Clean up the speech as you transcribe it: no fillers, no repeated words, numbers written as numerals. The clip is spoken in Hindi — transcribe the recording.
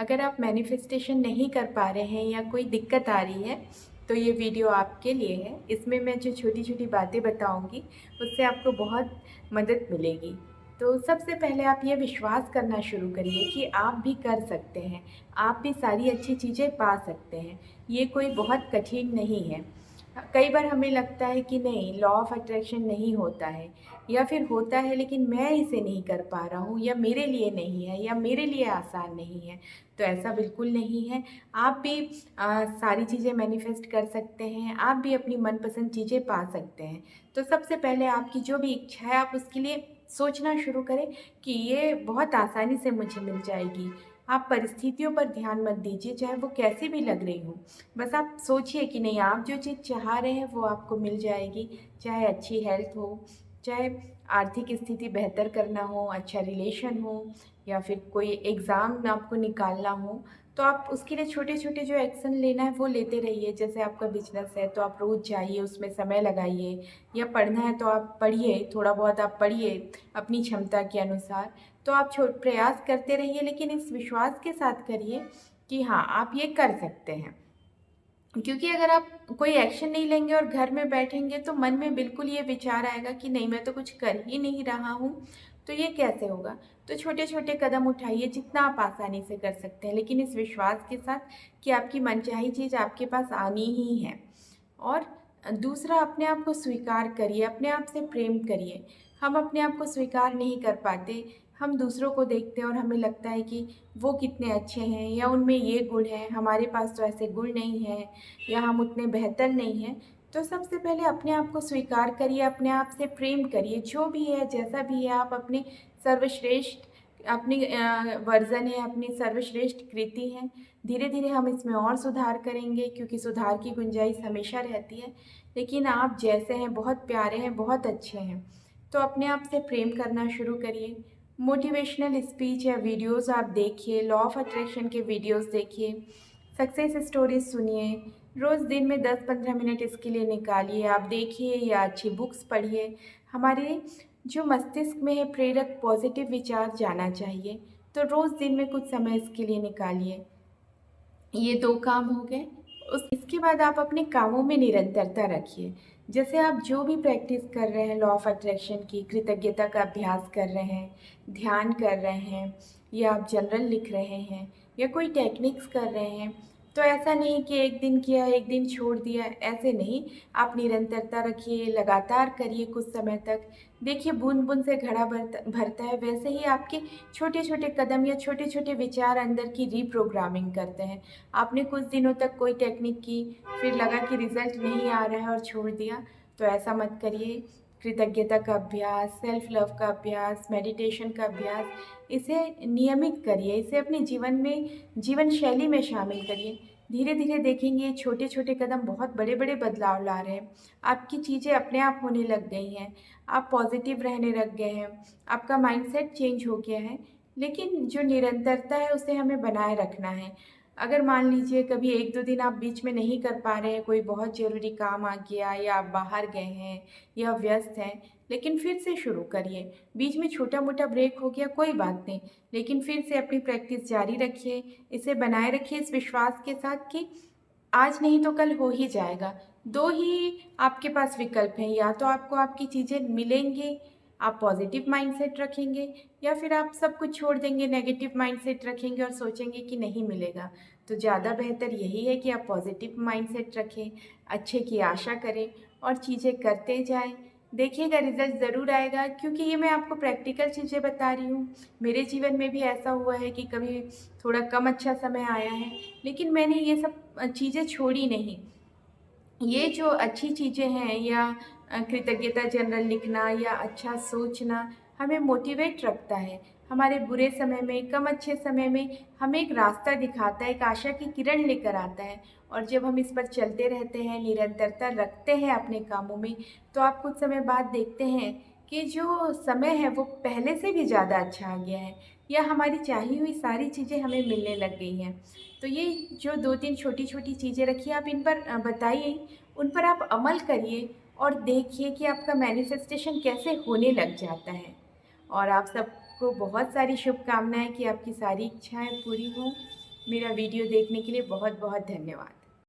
अगर आप मैनिफेस्टेशन नहीं कर पा रहे हैं या कोई दिक्कत आ रही है तो ये वीडियो आपके लिए है। इसमें मैं जो छोटी-छोटी बातें बताऊँगी उससे आपको बहुत मदद मिलेगी। तो सबसे पहले आप ये विश्वास करना शुरू करिए कि आप भी कर सकते हैं, आप भी सारी अच्छी चीज़ें पा सकते हैं। ये कोई बहुत कठिन नहीं है। कई बार हमें लगता है कि नहीं, लॉ ऑफ अट्रैक्शन नहीं होता है या फिर होता है लेकिन मैं इसे नहीं कर पा रहा हूँ या मेरे लिए नहीं है या मेरे लिए आसान नहीं है। तो ऐसा बिल्कुल नहीं है। आप भी सारी चीज़ें मैनिफेस्ट कर सकते हैं, आप भी अपनी मनपसंद चीज़ें पा सकते हैं। तो सबसे पहले आपकी जो भी इच्छा है आप उसके लिए सोचना शुरू करें कि ये बहुत आसानी से मुझे मिल जाएगी। आप परिस्थितियों पर ध्यान मत दीजिए, चाहे वो कैसी भी लग रही हो। बस आप सोचिए कि नहीं, आप जो चीज़ चाह रहे हैं वो आपको मिल जाएगी। चाहे अच्छी हेल्थ हो, चाहे आर्थिक स्थिति बेहतर करना हो, अच्छा रिलेशन हो या फिर कोई एग्ज़ाम आपको निकालना हो, तो आप उसके लिए छोटे-छोटे जो एक्शन लेना है वो लेते रहिए। जैसे आपका बिज़नेस है तो आप रोज़ जाइए, उसमें समय लगाइए या पढ़ना है तो आप पढ़िए, थोड़ा बहुत आप पढ़िए अपनी क्षमता के अनुसार। तो आप प्रयास करते रहिए लेकिन इस विश्वास के साथ करिए कि हाँ, आप ये कर सकते हैं। क्योंकि अगर आप कोई एक्शन नहीं लेंगे और घर में बैठेंगे तो मन में बिल्कुल ये विचार आएगा कि नहीं, मैं तो कुछ कर ही नहीं रहा हूँ, तो ये कैसे होगा? तो छोटे-छोटे कदम उठाइए जितना आप आसानी से कर सकते हैं, लेकिन इस विश्वास के साथ कि आपकी मनचाही चीज़ आपके पास आनी ही है। और दूसरा, अपने आप को स्वीकार करिए, अपने आप से प्रेम करिए। हम अपने आप को स्वीकार नहीं कर पाते, हम दूसरों को देखते हैं और हमें लगता है कि वो कितने अच्छे हैं या उनमें ये गुण है, हमारे पास तो ऐसे गुण नहीं हैं या हम उतने बेहतर नहीं हैं। तो सबसे पहले अपने आप को स्वीकार करिए, अपने आप से प्रेम करिए, जो भी है, जैसा भी है, आप अपने सर्वश्रेष्ठ अपनी वर्ज़न है, अपनी सर्वश्रेष्ठ कृति हैं। धीरे-धीरे हम इसमें और सुधार करेंगे क्योंकि सुधार की गुंजाइश हमेशा रहती है। लेकिन आप जैसे हैं, बहुत प्यारे हैं, बहुत अच्छे हैं। तो अपने आप से प्रेम करना शुरू करिए। मोटिवेशनल स्पीच या वीडियोज़ आप देखिए, लॉ ऑफ अट्रैक्शन के वीडियोज़ देखिए, सक्सेस स्टोरीज़ सुनिए। रोज़ दिन में 10-15 मिनट इसके लिए निकालिए, आप देखिए या अच्छी बुक्स पढ़िए। हमारे जो मस्तिष्क में है प्रेरक पॉजिटिव विचार जाना चाहिए, तो रोज़ दिन में कुछ समय इसके लिए निकालिए। ये 2 काम हो गए। उस इसके बाद आप अपने कामों में निरंतरता रखिए। जैसे आप जो भी प्रैक्टिस कर रहे हैं लॉ ऑफ अट्रैक्शन की, कृतज्ञता का अभ्यास कर रहे हैं, ध्यान कर रहे हैं या आप जर्नल लिख रहे हैं या कोई टेक्निक्स कर रहे हैं, तो ऐसा नहीं कि एक दिन किया, एक दिन छोड़ दिया, ऐसे नहीं। आप निरंतरता रखिए, लगातार करिए कुछ समय तक। देखिए, बूँद-बूँद से घड़ा भरता है, वैसे ही आपके छोटे-छोटे कदम या छोटे-छोटे विचार अंदर की रीप्रोग्रामिंग करते हैं। आपने कुछ दिनों तक कोई टेक्निक की, फिर लगा कि रिज़ल्ट नहीं आ रहा है और छोड़ दिया, तो ऐसा मत करिए। कृतज्ञता का अभ्यास, सेल्फ लव का अभ्यास, मेडिटेशन का अभ्यास, इसे नियमित करिए, इसे अपने जीवन में, जीवन शैली में शामिल करिए। धीरे-धीरे देखेंगे ये छोटे-छोटे कदम बहुत बड़े-बड़े बदलाव ला रहे हैं। आपकी चीज़ें अपने आप होने लग गई हैं, आप पॉज़िटिव रहने लग गए हैं, आपका माइंडसेट चेंज हो गया है। लेकिन जो निरंतरता है उसे हमें बनाए रखना है। अगर मान लीजिए कभी 1-2 दिन आप बीच में नहीं कर पा रहे हैं, कोई बहुत ज़रूरी काम आ गया या आप बाहर गए हैं या व्यस्त हैं, लेकिन फिर से शुरू करिए। बीच में छोटा-मोटा ब्रेक हो गया, कोई बात नहीं, लेकिन फिर से अपनी प्रैक्टिस जारी रखिए। इसे बनाए रखिए इस विश्वास के साथ कि आज नहीं तो कल हो ही जाएगा। 2 ही आपके पास विकल्प हैं, या तो आपको आपकी चीज़ें मिलेंगी, आप पॉज़िटिव माइंडसेट रखेंगे, या फिर आप सब कुछ छोड़ देंगे, नेगेटिव माइंडसेट रखेंगे और सोचेंगे कि नहीं मिलेगा। तो ज़्यादा बेहतर यही है कि आप पॉज़िटिव माइंडसेट रखें, अच्छे की आशा करें और चीज़ें करते जाएँ। देखिएगा रिज़ल्ट ज़रूर आएगा, क्योंकि ये मैं आपको प्रैक्टिकल चीज़ें बता रही हूँ। मेरे जीवन में भी ऐसा हुआ है कि कभी थोड़ा कम अच्छा समय आया है, लेकिन मैंने ये सब चीज़ें छोड़ी नहीं। ये जो अच्छी चीज़ें हैं या कृतज्ञता जर्नल लिखना या अच्छा सोचना हमें मोटिवेट रखता है। हमारे बुरे समय में, कम अच्छे समय में हमें एक रास्ता दिखाता है, एक आशा की किरण लेकर आता है। और जब हम इस पर चलते रहते हैं, निरंतरता रखते हैं अपने कामों में, तो आप कुछ समय बाद देखते हैं कि जो समय है वो पहले से भी ज़्यादा अच्छा आ गया है, या हमारी चाही हुई सारी चीज़ें हमें मिलने लग गई हैं। तो ये जो 2-3 छोटी-छोटी चीज़ें रखिए, आप इन पर बताइए, उन पर आप अमल करिए और देखिए कि आपका मैनिफेस्टेशन कैसे होने लग जाता है। और आप सबको बहुत सारी शुभकामनाएँ कि आपकी सारी इच्छाएँ पूरी हों। मेरा वीडियो देखने के लिए बहुत बहुत धन्यवाद।